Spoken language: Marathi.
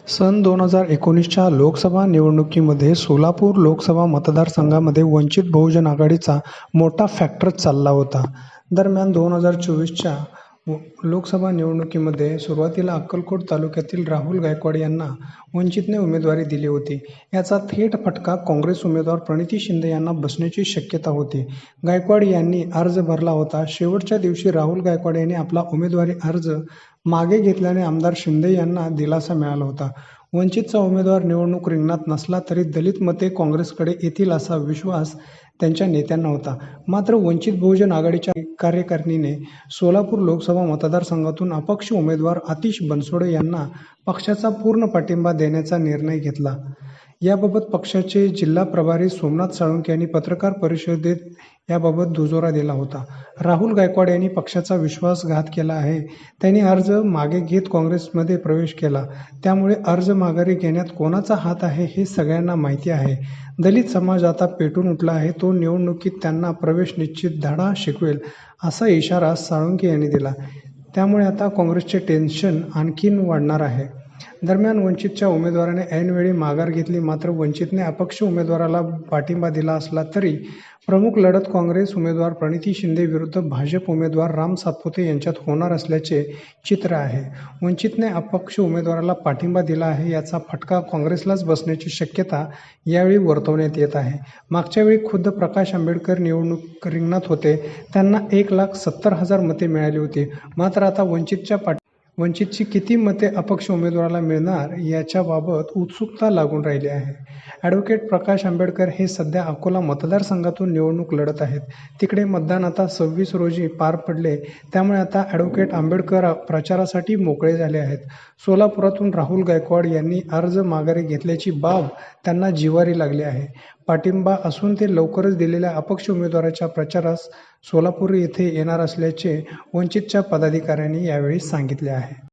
सन 2019च्या लोकसभा निवडणुकीमध्ये सोलापूर लोकसभा मतदारसंघामध्ये वंचित बहुजन आघाडीचा मोठा फॅक्टर चालला होता. दरम्यान 2024च्या लोकसभा निवडणुकीमध्ये सुरुवातीला अक्कलकोट तालुक्यातील राहुल गायकवाड यांना वंचितने उमेदवारी दिली होती. याचा थेट फटका काँग्रेस उमेदवार प्रणिती शिंदे यांना बसण्याची शक्यता होती. गायकवाड यांनी अर्ज भरला होता. शेवटच्या दिवशी राहुल गायकवाड यांनी आपला उमेदवारी अर्ज मागे घेतल्याने आमदार शिंदे यांना दिलासा मिळाला होता. वंचितचा उमेदवार निवडणूक रिंगणात नसला तरी दलित मते काँग्रेसकडे येतील असा विश्वास त्यांच्या नेत्यांना होता. मात्र वंचित बहुजन आघाडीच्या कार्यकारिणीने सोलापूर लोकसभा मतदारसंघातून अपक्ष उमेदवार आतिश बनसोडे यांना पक्षाचा पूर्ण पाठिंबा देण्याचा निर्णय घेतला. याबाबत पक्षाचे जिल्हा प्रभारी सोमनाथ साळुंखे यांनी पत्रकार परिषदेत याबाबत दुजोरा दिला होता. राहुल गायकवाड यांनी पक्षाचा विश्वासघात केला आहे. त्यांनी अर्ज मागे घेत काँग्रेसमध्ये प्रवेश केला. त्यामुळे अर्ज माघारी घेण्यात कोणाचा हात आहे हे सगळ्यांना माहिती आहे. दलित समाज आता पेटून उठला आहे. तो निवडणुकीत त्यांना प्रवेश निश्चित धडा शिकवेल असा इशारा साळुंखे यांनी दिला. त्यामुळे आता काँग्रेसचे टेन्शन आणखीन वाढणार आहे. दरम्यान वंचितच्या उमेदवाराने ऐनवेळी माघार घेतली. मात्र वंचितने अपक्ष उमेदवाराला पाठिंबा दिला असला तरी प्रमुख लढत काँग्रेस उमेदवार प्रणिती शिंदे विरुद्ध भाजप उमेदवार राम सातपुते यांच्यात होणार असल्याचे चित्र आहे. वंचितने अपक्ष उमेदवाराला पाठिंबा दिला आहे. याचा फटका काँग्रेसलाच बसण्याची शक्यता यावेळी वर्तवण्यात येत आहे. मागच्या वेळी खुद्द प्रकाश आंबेडकर निवडणूक रिंगणात होते. त्यांना 1,70,000 मते मिळाली होती. मात्र आता वंचितची किती मते अपक्ष उमेदवाराला मिळणार याच्याबाबत उत्सुकता लागून राहिली आहे. ॲडव्होकेट प्रकाश आंबेडकर हे सध्या अकोला मतदारसंघातून निवडणूक लढत आहेत. तिकडे मतदान आता 26 रोजी पार पडले. त्यामुळे आता ॲडव्होकेट आंबेडकर प्रचारासाठी मोकळे झाले आहेत. सोलापुरातून राहुल गायकवाड यांनी अर्ज माघारी घेतल्याची बाब त्यांना जिव्हारी लागली आहे. पाठिंबा असून ते लवकरच दिलेल्या अपक्ष उमेदवाराच्या प्रचारास सोलापूर येथे येणार असल्याचे वंचितच्या पदाधिकाऱ्यांनी यावेळी सांगितले आहे.